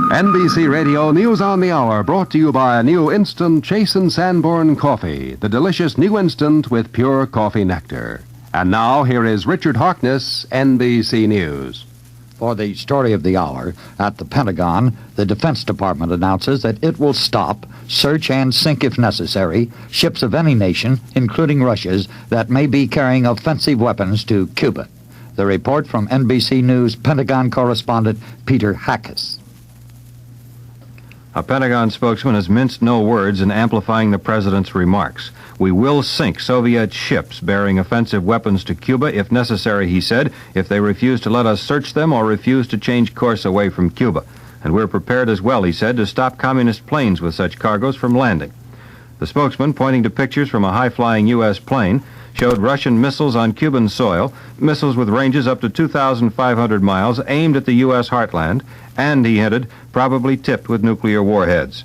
NBC Radio News on the Hour, brought to you by a new instant Chase & Sanborn coffee, the delicious new instant with pure coffee nectar. And now, here is Richard Harkness, NBC News. For the story of the hour, at the Pentagon, the Defense Department announces that it will stop, search, and sink if necessary, ships of any nation, including Russia's, that may be carrying offensive weapons to Cuba. The report from NBC News Pentagon correspondent Peter Hackus. A Pentagon spokesman has minced no words in amplifying the president's remarks. We will sink Soviet ships bearing offensive weapons to Cuba if necessary, he said, if they refuse to let us search them or refuse to change course away from Cuba. And we're prepared as well, he said, to stop communist planes with such cargoes from landing. The spokesman, pointing to pictures from a high-flying U.S. plane, showed Russian missiles on Cuban soil, missiles with ranges up to 2,500 miles aimed at the U.S. heartland, and, he hinted, probably tipped with nuclear warheads.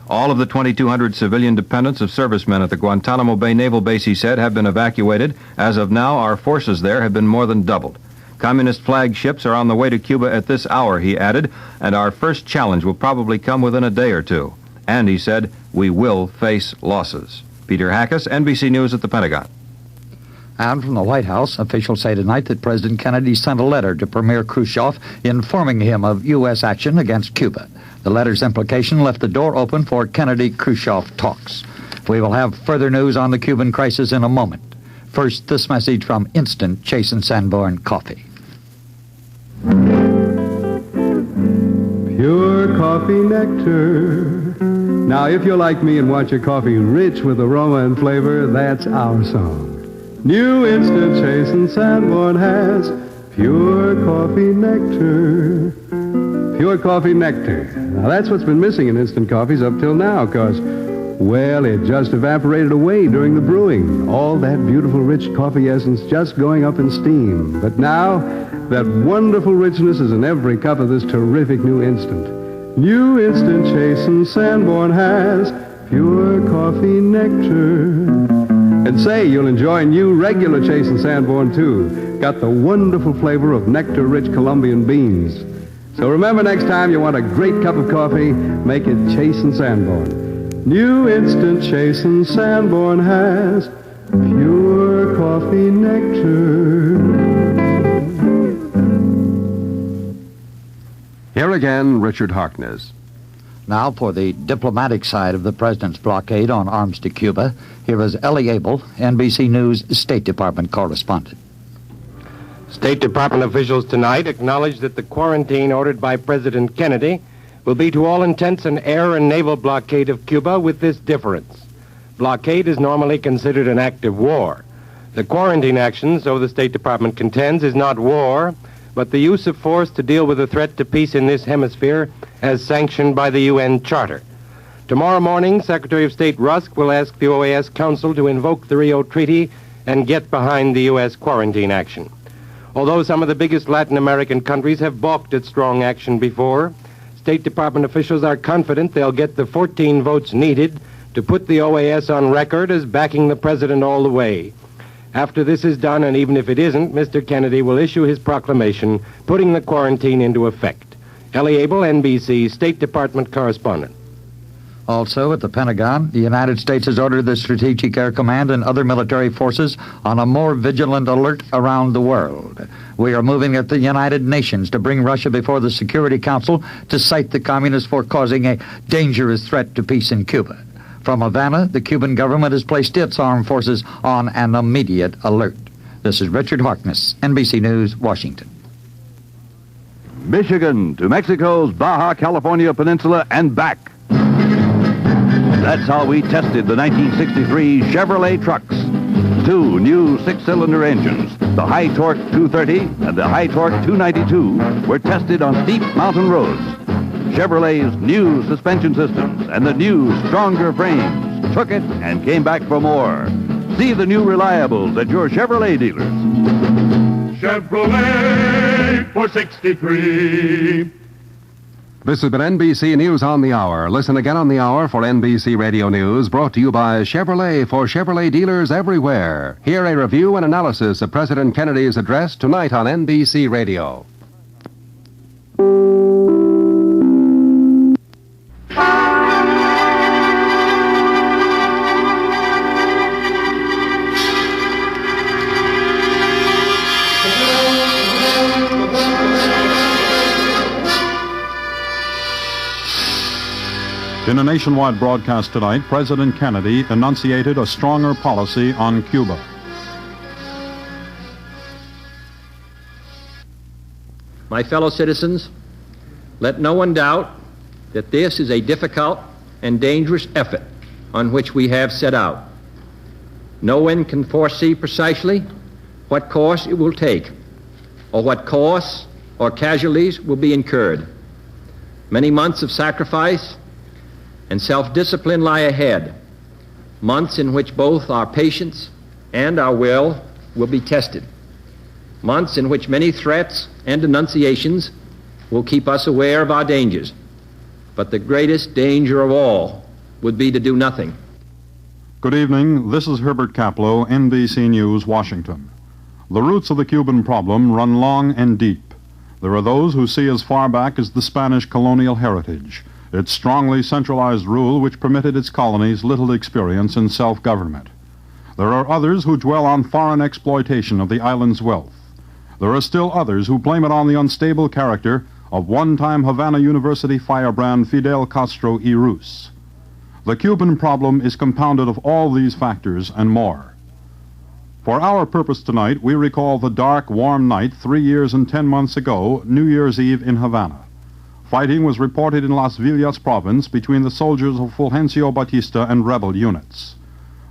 All of the 2,200 civilian dependents of servicemen at the Guantanamo Bay Naval Base, he said, have been evacuated. As of now, our forces there have been more than doubled. Communist flag ships are on the way to Cuba at this hour, he added, and our first challenge will probably come within a day or two. And, he said, we will face losses. Peter Hackus, NBC News at the Pentagon. And from the White House, officials say tonight that President Kennedy sent a letter to Premier Khrushchev informing him of U.S. action against Cuba. The letter's implication left the door open for Kennedy-Khrushchev talks. We will have further news on the Cuban crisis in a moment. First, this message from Instant Chase & Sanborn Coffee. Pure coffee nectar. Now, if you're like me and want your coffee rich with aroma and flavor, that's our song. New Instant Chase & Sanborn has pure coffee nectar. Pure coffee nectar. Now, that's what's been missing in instant coffees up till now, because, well, it just evaporated away during the brewing. All that beautiful, rich coffee essence just going up in steam. But now, that wonderful richness is in every cup of this terrific new instant. New Instant Chase & Sanborn has pure coffee nectar. And say, you'll enjoy new regular Chase & Sanborn, too. Got the wonderful flavor of nectar-rich Colombian beans. So remember, next time you want a great cup of coffee, make it Chase & Sanborn. New Instant Chase & Sanborn has pure coffee nectar. Here again, Richard Harkness. Now for the diplomatic side of the president's blockade on arms to Cuba, here is Ellie Abel, NBC News State Department correspondent. State Department officials tonight acknowledged that the quarantine ordered by President Kennedy will be to all intents an air and naval blockade of Cuba, with this difference. Blockade is normally considered an act of war. The quarantine action, so the State Department contends, is not war, but the use of force to deal with the threat to peace in this hemisphere as sanctioned by the UN Charter. Tomorrow morning, Secretary of State Rusk will ask the OAS Council to invoke the Rio Treaty and get behind the U.S. quarantine action. Although some of the biggest Latin American countries have balked at strong action before, State Department officials are confident they'll get the 14 votes needed to put the OAS on record as backing the president all the way. After this is done, and even if it isn't, Mr. Kennedy will issue his proclamation putting the quarantine into effect. Ellie Abel, NBC State Department correspondent. Also at the Pentagon, the United States has ordered the Strategic Air Command and other military forces on a more vigilant alert around the world. We are moving at the United Nations to bring Russia before the Security Council to cite the communists for causing a dangerous threat to peace in Cuba. From Havana, the Cuban government has placed its armed forces on an immediate alert. This is Richard Harkness, NBC News, Washington. Michigan to Mexico's Baja California Peninsula and back. That's how we tested the 1963 Chevrolet trucks. Two new six-cylinder engines, the high-torque 230 and the high-torque 292, were tested on steep mountain roads. Chevrolet's new suspension systems and the new, stronger frames took it and came back for more. See the new reliables at your Chevrolet dealers. Chevrolet for 63. This has been NBC News on the Hour. Listen again on the hour for NBC Radio News, brought to you by Chevrolet for Chevrolet dealers everywhere. Hear a review and analysis of President Kennedy's address tonight on NBC Radio. In a nationwide broadcast tonight, President Kennedy enunciated a stronger policy on Cuba. My fellow citizens, let no one doubt that this is a difficult and dangerous effort on which we have set out. No one can foresee precisely what course it will take, or what costs or casualties will be incurred. Many months of sacrifice and self-discipline lie ahead, months in which both our patience and our will be tested, months in which many threats and denunciations will keep us aware of our dangers. But the greatest danger of all would be to do nothing. Good evening. This is Herbert Capsule, NBC News, Washington. The roots of the Cuban problem run long and deep. There are those who see as far back as the Spanish colonial heritage, its strongly centralized rule which permitted its colonies little experience in self-government. There are others who dwell on foreign exploitation of the island's wealth. There are still others who blame it on the unstable character of one-time Havana University firebrand Fidel Castro y Ruz. The Cuban problem is compounded of all these factors and more. For our purpose tonight, we recall the dark, warm night 3 years and 10 months ago, New Year's Eve in Havana. Fighting was reported in Las Villas province between the soldiers of Fulgencio Batista and rebel units.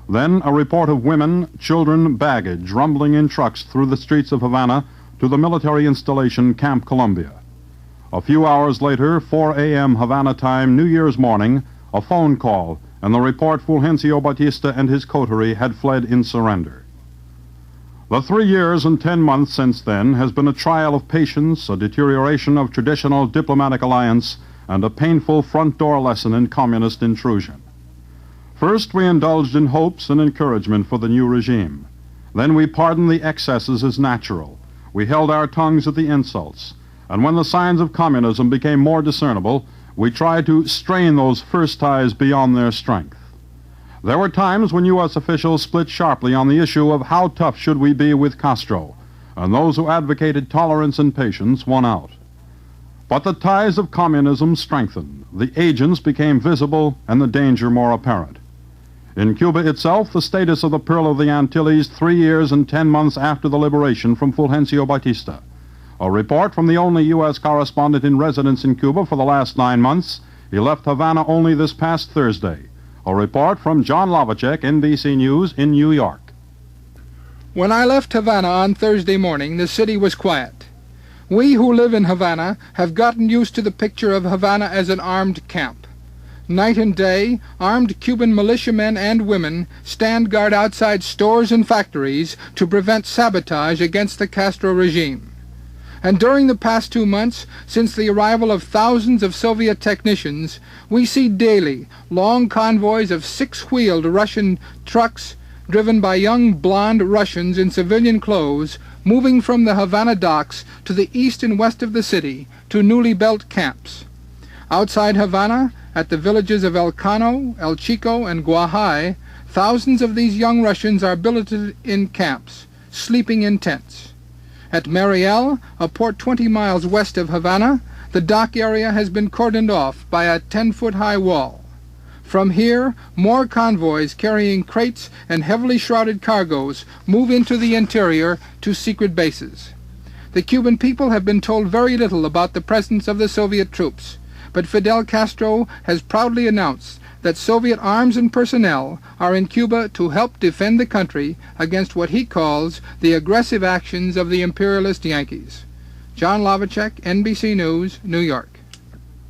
Then a report of women, children, baggage rumbling in trucks through the streets of Havana to the military installation Camp Columbia. A few hours later, 4 a.m. Havana time, New Year's morning, a phone call, and the report Fulgencio Batista and his coterie had fled in surrender. The 3 years and 10 months since then has been a trial of patience, a deterioration of traditional diplomatic alliance, and a painful front door lesson in communist intrusion. First, we indulged in hopes and encouragement for the new regime. Then we pardoned the excesses as natural. We held our tongues at the insults. And when the signs of communism became more discernible, we tried to strain those first ties beyond their strength. There were times when U.S. officials split sharply on the issue of how tough should we be with Castro, and those who advocated tolerance and patience won out. But the ties of communism strengthened, the agents became visible, and the danger more apparent. In Cuba itself, the status of the Pearl of the Antilles 3 years and 10 months after the liberation from Fulgencio Batista. A report from the only U.S. correspondent in residence in Cuba for the last 9 months. He left Havana only this past Thursday. A report from John Lovacek, NBC News, in New York. When I left Havana on Thursday morning, the city was quiet. We who live in Havana have gotten used to the picture of Havana as an armed camp. Night and day, armed Cuban militiamen and women stand guard outside stores and factories to prevent sabotage against the Castro regime. And during the past 2 months, since the arrival of thousands of Soviet technicians, we see daily long convoys of 6-wheeled Russian trucks driven by young blonde Russians in civilian clothes moving from the Havana docks to the east and west of the city to newly built camps. Outside Havana, at the villages of El Cano, El Chico, and Guajay, thousands of these young Russians are billeted in camps, sleeping in tents. At Mariel, a port 20 miles west of Havana, the dock area has been cordoned off by a 10-foot-high wall. From here, more convoys carrying crates and heavily shrouded cargoes move into the interior to secret bases. The Cuban people have been told very little about the presence of the Soviet troops, but Fidel Castro has proudly announced that Soviet arms and personnel are in Cuba to help defend the country against what he calls the aggressive actions of the imperialist Yankees. John Lovacek, NBC News, New York.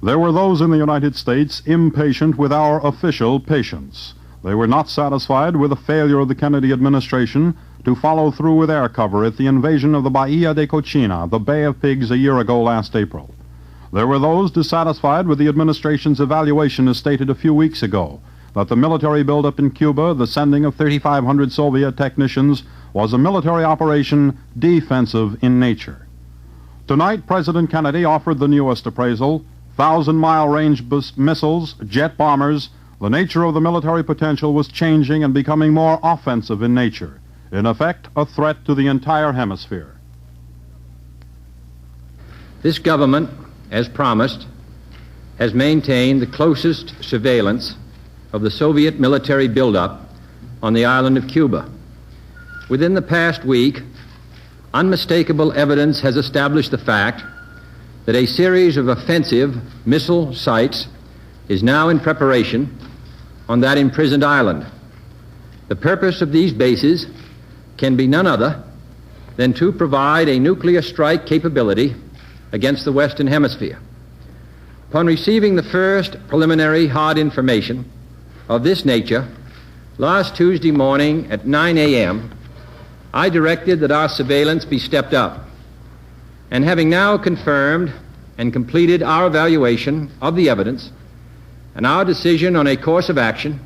There were those in the United States impatient with our official patience. They were not satisfied with the failure of the Kennedy administration to follow through with air cover at the invasion of the Bahia de Cochina, the Bay of Pigs, a year ago last April. There were those dissatisfied with the administration's evaluation as stated a few weeks ago, that the military buildup in Cuba, the sending of 3,500 Soviet technicians, was a military operation defensive in nature. Tonight, President Kennedy offered the newest appraisal, 1,000-mile range missiles, jet bombers. The nature of the military potential was changing and becoming more offensive in nature. In effect, a threat to the entire hemisphere. This government, as promised, has maintained the closest surveillance of the Soviet military buildup on the island of Cuba. Within the past week, unmistakable evidence has established the fact that a series of offensive missile sites is now in preparation on that imprisoned island. The purpose of these bases can be none other than to provide a nuclear strike capability against the Western Hemisphere. Upon receiving the first preliminary hard information of this nature last Tuesday morning at 9 a.m., I directed that our surveillance be stepped up. And having now confirmed and completed our evaluation of the evidence and our decision on a course of action,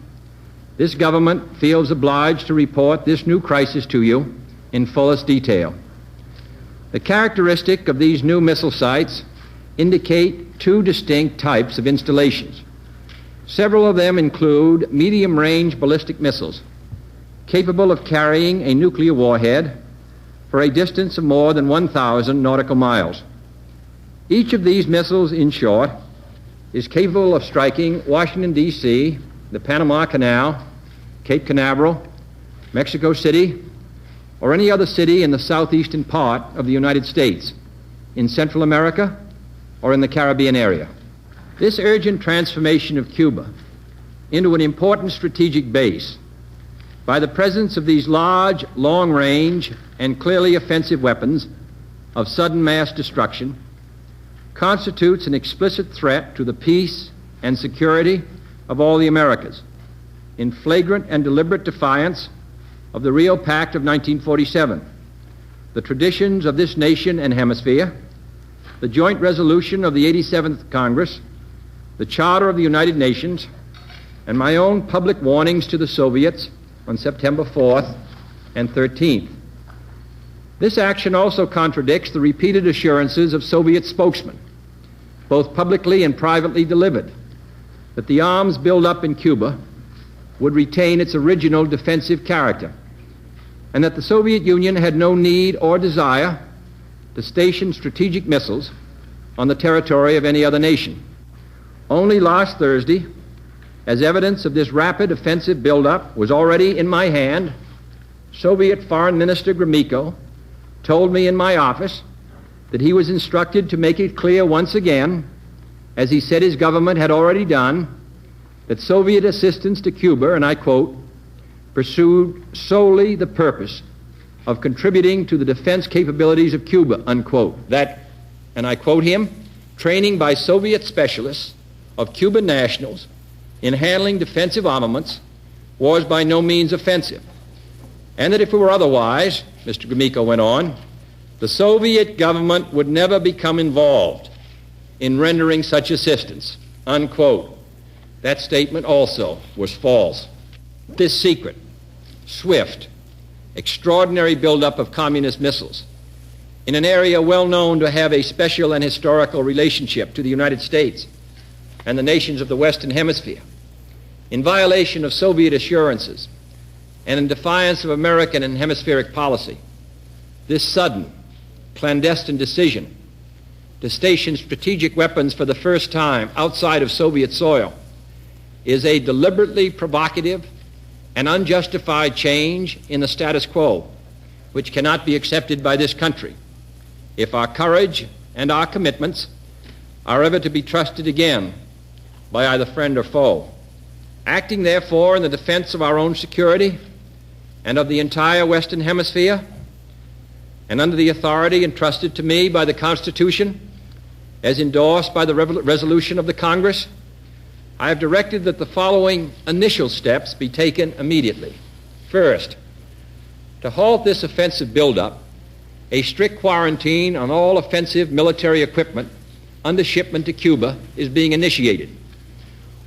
this government feels obliged to report this new crisis to you in fullest detail. The characteristic of these new missile sites indicate two distinct types of installations. Several of them include medium-range ballistic missiles capable of carrying a nuclear warhead for a distance of more than 1,000 nautical miles. Each of these missiles, in short, is capable of striking Washington, D.C., the Panama Canal, Cape Canaveral, Mexico City, or any other city in the southeastern part of the United States, in Central America, or in the Caribbean area. This urgent transformation of Cuba into an important strategic base by the presence of these large, long-range, and clearly offensive weapons of sudden mass destruction constitutes an explicit threat to the peace and security of all the Americas, in flagrant and deliberate defiance of the Rio Pact of 1947, the traditions of this nation and hemisphere, the joint resolution of the 87th Congress, the Charter of the United Nations, and my own public warnings to the Soviets on September 4th and 13th. This action also contradicts the repeated assurances of Soviet spokesmen, both publicly and privately delivered, that the arms buildup in Cuba would retain its original defensive character, and that the Soviet Union had no need or desire to station strategic missiles on the territory of any other nation. Only last Thursday, as evidence of this rapid offensive buildup was already in my hand, Soviet Foreign Minister Gromyko told me in my office that he was instructed to make it clear once again, as he said his government had already done, that Soviet assistance to Cuba, and I quote, pursued solely the purpose of contributing to the defense capabilities of Cuba, unquote. That, and I quote him, training by Soviet specialists of Cuban nationals in handling defensive armaments was by no means offensive. And that if it were otherwise, Mr. Gromyko went on, the Soviet government would never become involved in rendering such assistance, unquote. That statement also was false. This secret, swift, extraordinary buildup of communist missiles in an area well known to have a special and historical relationship to the United States and the nations of the Western Hemisphere, in violation of Soviet assurances and in defiance of American and hemispheric policy, this sudden, clandestine decision to station strategic weapons for the first time outside of Soviet soil is a deliberately provocative and unjustified change in the status quo, which cannot be accepted by this country if our courage and our commitments are ever to be trusted again by either friend or foe. Acting, therefore, in the defense of our own security and of the entire Western Hemisphere, and under the authority entrusted to me by the Constitution, as endorsed by the resolution of the Congress, I have directed that the following initial steps be taken immediately. First, to halt this offensive buildup, a strict quarantine on all offensive military equipment under shipment to Cuba is being initiated.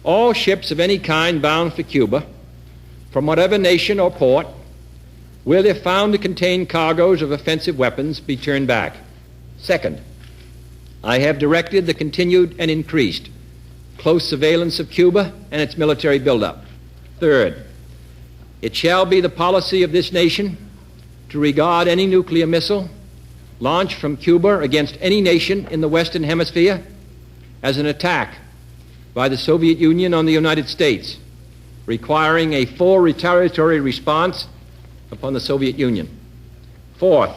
All ships of any kind bound for Cuba, from whatever nation or port, will, if found to contain cargoes of offensive weapons, be turned back. Second, I have directed the continued and increased close surveillance of Cuba and its military buildup. Third, it shall be the policy of this nation to regard any nuclear missile launched from Cuba against any nation in the Western Hemisphere as an attack by the Soviet Union on the United States, requiring a full retaliatory response upon the Soviet Union. Fourth,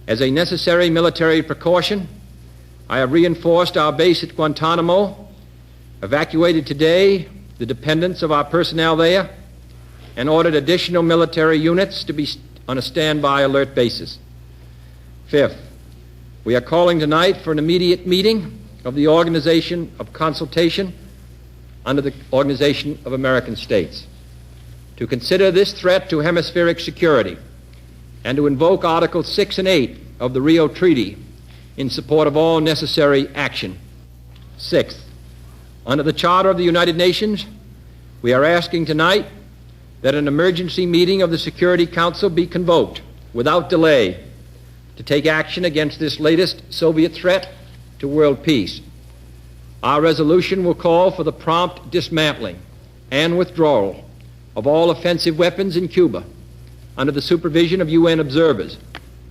as a necessary military precaution, I have reinforced our base at Guantanamo, evacuated today the dependents of our personnel there, and ordered additional military units to be on a standby alert basis. Fifth, we are calling tonight for an immediate meeting of the Organization of Consultation under the Organization of American States to consider this threat to hemispheric security and to invoke Articles 6 and 8 of the Rio Treaty in support of all necessary action. Sixth, under the Charter of the United Nations, we are asking tonight that an emergency meeting of the Security Council be convoked without delay to take action against this latest Soviet threat to world peace. Our resolution will call for the prompt dismantling and withdrawal of all offensive weapons in Cuba under the supervision of UN observers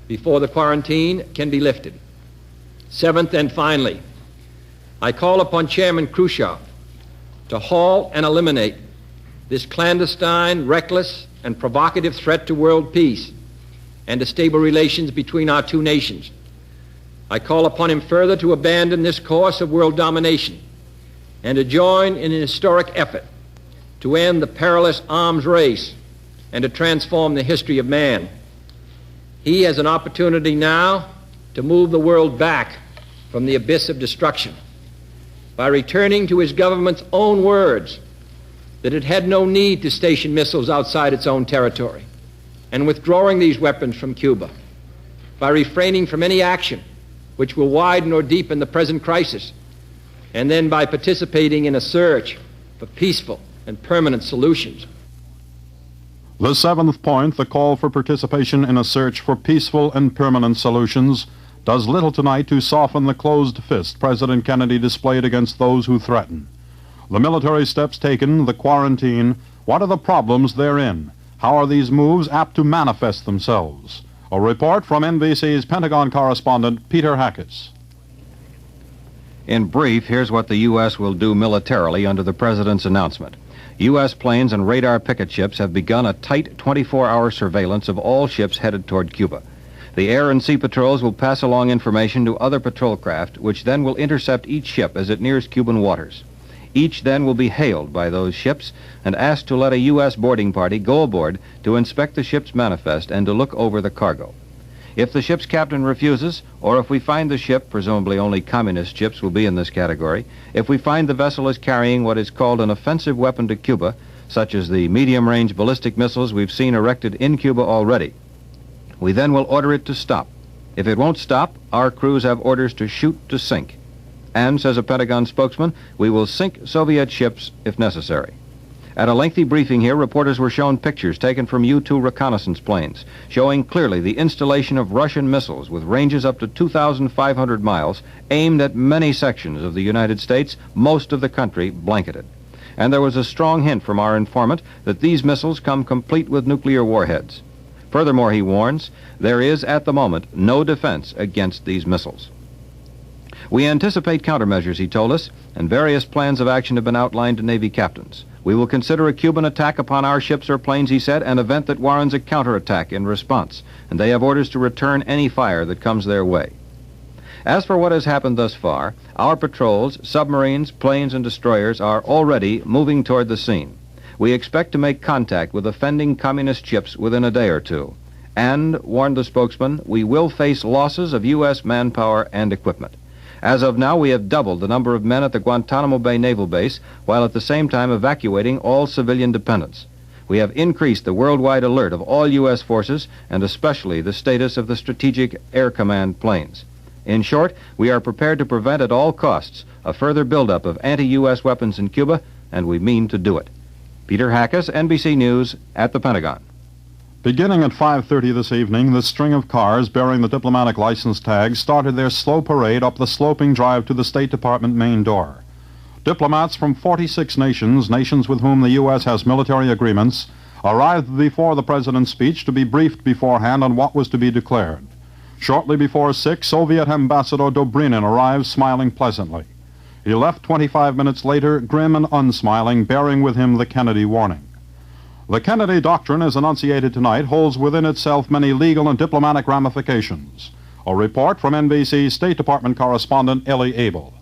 before the quarantine can be lifted. Seventh and finally, I call upon Chairman Khrushchev to halt and eliminate this clandestine, reckless, and provocative threat to world peace and to stable relations between our two nations. I call upon him further to abandon this course of world domination and to join in an historic effort to end the perilous arms race and to transform the history of man. He has an opportunity now to move the world back from the abyss of destruction by returning to his government's own words that it had no need to station missiles outside its own territory, and withdrawing these weapons from Cuba, by refraining from any action which will widen or deepen the present crisis, and then by participating in a search for peaceful and permanent solutions. The seventh point, the call for participation in a search for peaceful and permanent solutions, does little tonight to soften the closed fist President Kennedy displayed against those who threaten. The military steps taken, the quarantine, what are the problems therein? How are these moves apt to manifest themselves? A report from NBC's Pentagon correspondent Peter Hackis. In brief, here's what the U.S. will do militarily under the President's announcement. U.S. planes and radar picket ships have begun a tight 24-hour surveillance of all ships headed toward Cuba. The air and sea patrols will pass along information to other patrol craft, which then will intercept each ship as it nears Cuban waters. Each then will be hailed by those ships and asked to let a U.S. boarding party go aboard to inspect the ship's manifest and to look over the cargo. If the ship's captain refuses, or if we find the ship, presumably only communist ships will be in this category, if we find the vessel is carrying what is called an offensive weapon to Cuba, such as the medium-range ballistic missiles we've seen erected in Cuba already, we then will order it to stop. If it won't stop, our crews have orders to shoot to sink. And, says a Pentagon spokesman, we will sink Soviet ships if necessary. At a lengthy briefing here, reporters were shown pictures taken from U-2 reconnaissance planes, showing clearly the installation of Russian missiles with ranges up to 2,500 miles, aimed at many sections of the United States, most of the country blanketed. And there was a strong hint from our informant that these missiles come complete with nuclear warheads. Furthermore, he warns, there is at the moment no defense against these missiles. We anticipate countermeasures, he told us, and various plans of action have been outlined to Navy captains. We will consider a Cuban attack upon our ships or planes, he said, an event that warrants a counterattack in response, and they have orders to return any fire that comes their way. As for what has happened thus far, our patrols, submarines, planes, and destroyers are already moving toward the scene. We expect to make contact with offending communist ships within a day or two. And, warned the spokesman, we will face losses of U.S. manpower and equipment. As of now, we have doubled the number of men at the Guantanamo Bay Naval Base, while at the same time evacuating all civilian dependents. We have increased the worldwide alert of all U.S. forces, and especially the status of the Strategic Air Command planes. In short, we are prepared to prevent at all costs a further buildup of anti-U.S. weapons in Cuba, and we mean to do it. Peter Hackis, NBC News, at the Pentagon. Beginning at 5:30 this evening, the string of cars bearing the diplomatic license tags started their slow parade up the sloping drive to the State Department main door. Diplomats from 46 nations with whom the U.S. has military agreements, arrived before the President's speech to be briefed beforehand on what was to be declared. Shortly before 6, Soviet Ambassador Dobrynin arrived smiling pleasantly. He left 25 minutes later, grim and unsmiling, bearing with him the Kennedy warning. The Kennedy doctrine, as enunciated tonight, holds within itself many legal and diplomatic ramifications. A report from NBC State Department correspondent Ellie Abel.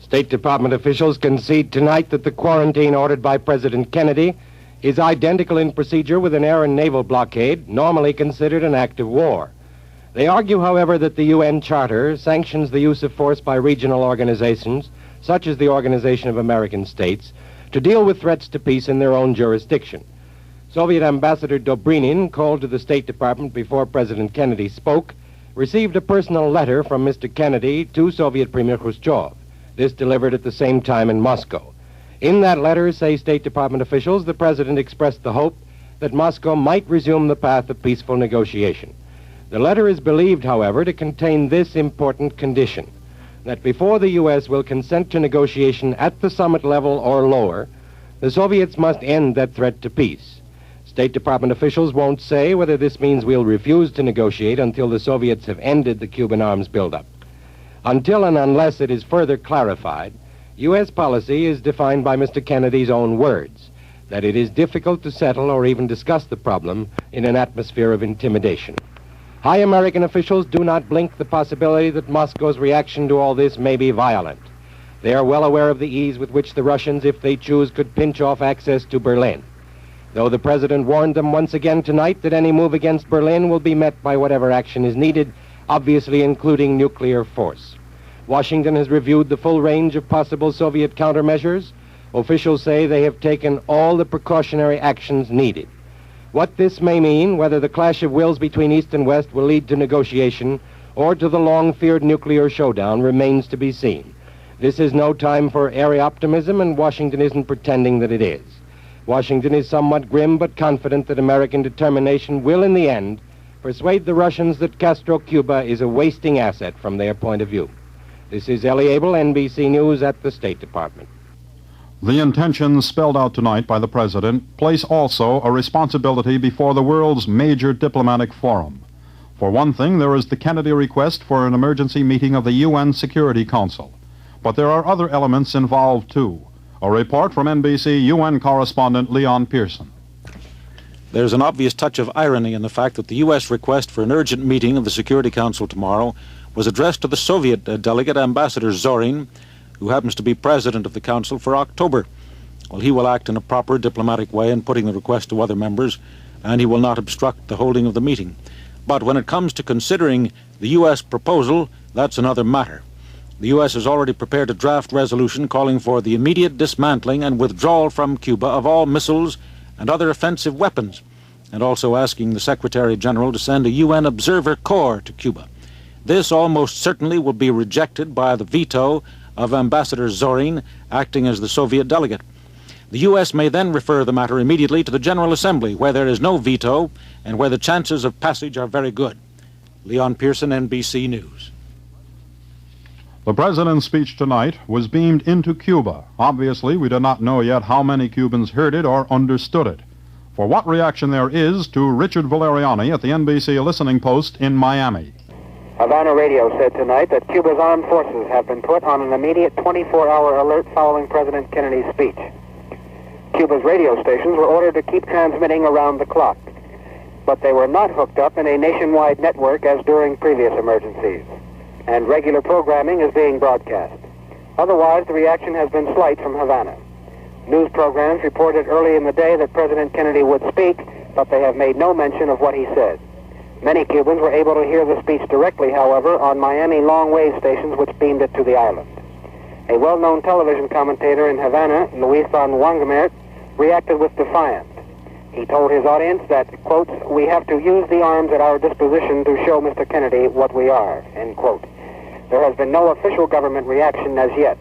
State Department officials concede tonight that the quarantine ordered by President Kennedy is identical in procedure with an air and naval blockade, normally considered an act of war. They argue, however, that the UN Charter sanctions the use of force by regional organizations, such as the Organization of American States, to deal with threats to peace in their own jurisdiction. Soviet Ambassador Dobrynin, called to the State Department before President Kennedy spoke, received a personal letter from Mr. Kennedy to Soviet Premier Khrushchev, this delivered at the same time in Moscow. In that letter, say State Department officials, the President expressed the hope that Moscow might resume the path of peaceful negotiation. The letter is believed, however, to contain this important condition, that before the U.S. will consent to negotiation at the summit level or lower, the Soviets must end that threat to peace. State Department officials won't say whether this means we'll refuse to negotiate until the Soviets have ended the Cuban arms buildup. Until and unless it is further clarified, U.S. policy is defined by Mr. Kennedy's own words, that it is difficult to settle or even discuss the problem in an atmosphere of intimidation. High American officials do not blink the possibility that Moscow's reaction to all this may be violent. They are well aware of the ease with which the Russians, if they choose, could pinch off access to Berlin. Though the President warned them once again tonight that any move against Berlin will be met by whatever action is needed, obviously including nuclear force. Washington has reviewed the full range of possible Soviet countermeasures. Officials say they have taken all the precautionary actions needed. What this may mean, whether the clash of wills between East and West will lead to negotiation or to the long-feared nuclear showdown, remains to be seen. This is no time for airy optimism, and Washington isn't pretending that it is. Washington is somewhat grim but confident that American determination will, in the end, persuade the Russians that Castro Cuba is a wasting asset from their point of view. This is Ellie Abel, NBC News at the State Department. The intentions spelled out tonight by the President place also a responsibility before the world's major diplomatic forum. For one thing, there is the Kennedy request for an emergency meeting of the UN Security Council. But there are other elements involved, too. A report from NBC UN correspondent Leon Pearson. There's an obvious touch of irony in the fact that the U.S. request for an urgent meeting of the Security Council tomorrow was addressed to the Soviet delegate, Ambassador Zorin, who happens to be president of the Council for October. Well, he will act in a proper diplomatic way in putting the request to other members, and he will not obstruct the holding of the meeting. But when it comes to considering the U.S. proposal, that's another matter. The U.S. has already prepared a draft resolution calling for the immediate dismantling and withdrawal from Cuba of all missiles and other offensive weapons, and also asking the Secretary General to send a UN Observer Corps to Cuba. This almost certainly will be rejected by the veto of Ambassador Zorin, acting as the Soviet delegate. The U.S. may then refer the matter immediately to the General Assembly, where there is no veto and where the chances of passage are very good. Leon Pearson, NBC News. The President's speech tonight was beamed into Cuba. Obviously, we do not know yet how many Cubans heard it or understood it. For what reaction there is, to Richard Valeriani at the NBC Listening Post in Miami. Havana radio said tonight that Cuba's armed forces have been put on an immediate 24-hour alert following President Kennedy's speech. Cuba's radio stations were ordered to keep transmitting around the clock, but they were not hooked up in a nationwide network as during previous emergencies, and regular programming is being broadcast. Otherwise, the reaction has been slight from Havana. News programs reported early in the day that President Kennedy would speak, but they have made no mention of what he said. Many Cubans were able to hear the speech directly, however, on Miami long-wave stations which beamed it to the island. A well-known television commentator in Havana, Luis Van Wangemeert, reacted with defiance. He told his audience that, quote, "We have to use the arms at our disposition to show Mr. Kennedy what we are," end quote. There has been no official government reaction as yet.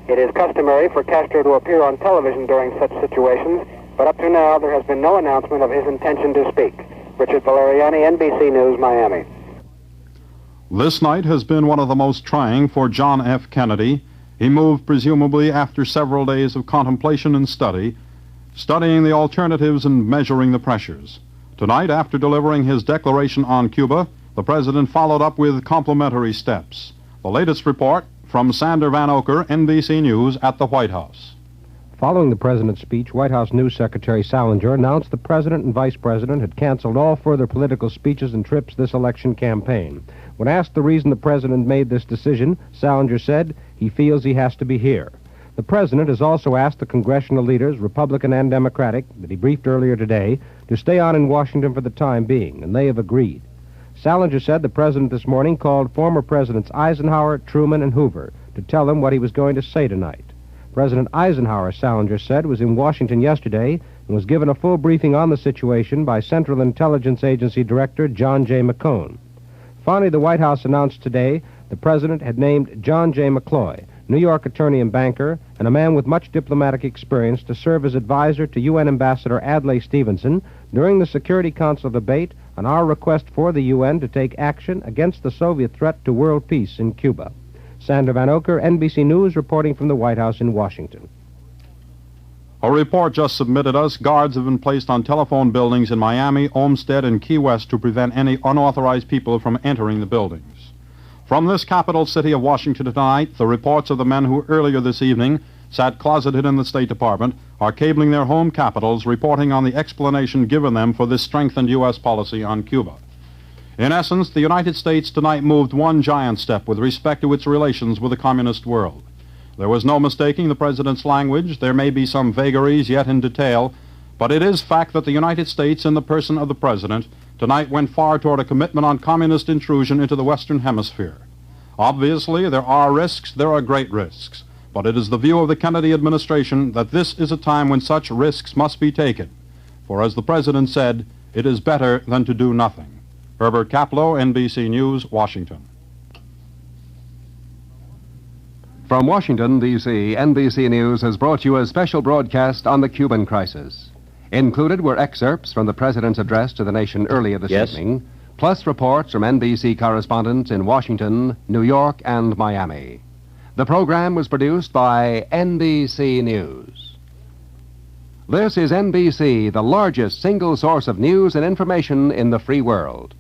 It is customary for Castro to appear on television during such situations, but up to now there has been no announcement of his intention to speak. Richard Valeriani, NBC News, Miami. This night has been one of the most trying for John F. Kennedy. He moved presumably after several days of contemplation and study, studying the alternatives and measuring the pressures. Tonight, after delivering his declaration on Cuba, the President followed up with complementary steps. The latest report From Sander Van Oker, NBC News at the White House. Following the President's speech, White House News Secretary Salinger announced the President and Vice President had canceled all further political speeches and trips this election campaign. When asked the reason the President made this decision, Salinger said he feels he has to be here. The President has also asked the congressional leaders, Republican and Democratic, that he briefed earlier today, to stay on in Washington for the time being, and they have agreed. Salinger said the President this morning called former Presidents Eisenhower, Truman, and Hoover to tell them what he was going to say tonight. President Eisenhower, Salinger said, was in Washington yesterday and was given a full briefing on the situation by Central Intelligence Agency Director John J. McCone. Finally, the White House announced today the President had named John J. McCloy, New York attorney and banker, and a man with much diplomatic experience, to serve as advisor to UN Ambassador Adlai Stevenson during the Security Council debate on our request for the UN to take action against the Soviet threat to world peace in Cuba. Sander Van Oker, NBC News, reporting from the White House in Washington. A report just submitted us. Guards have been placed on telephone buildings in Miami, Olmsted, and Key West to prevent any unauthorized people from entering the buildings. From this capital city of Washington tonight, the reports of the men who earlier this evening sat closeted in the State Department are cabling their home capitals, reporting on the explanation given them for this strengthened U.S. policy on Cuba. In essence, the United States tonight moved one giant step with respect to its relations with the communist world. There was no mistaking the President's language. There may be some vagaries yet in detail, but it is fact that the United States, in the person of the President, tonight went far toward a commitment on communist intrusion into the Western Hemisphere. Obviously, there are risks, there are great risks, but it is the view of the Kennedy administration that this is a time when such risks must be taken. For as the President said, it is better than to do nothing. Herbert Kaplow, NBC News, Washington. From Washington, D.C., NBC News has brought you a special broadcast on the Cuban crisis. Included were excerpts from the President's address to the nation earlier this evening, plus reports from NBC correspondents in Washington, New York, and Miami. The program was produced by NBC News. This is NBC, the largest single source of news and information in the free world.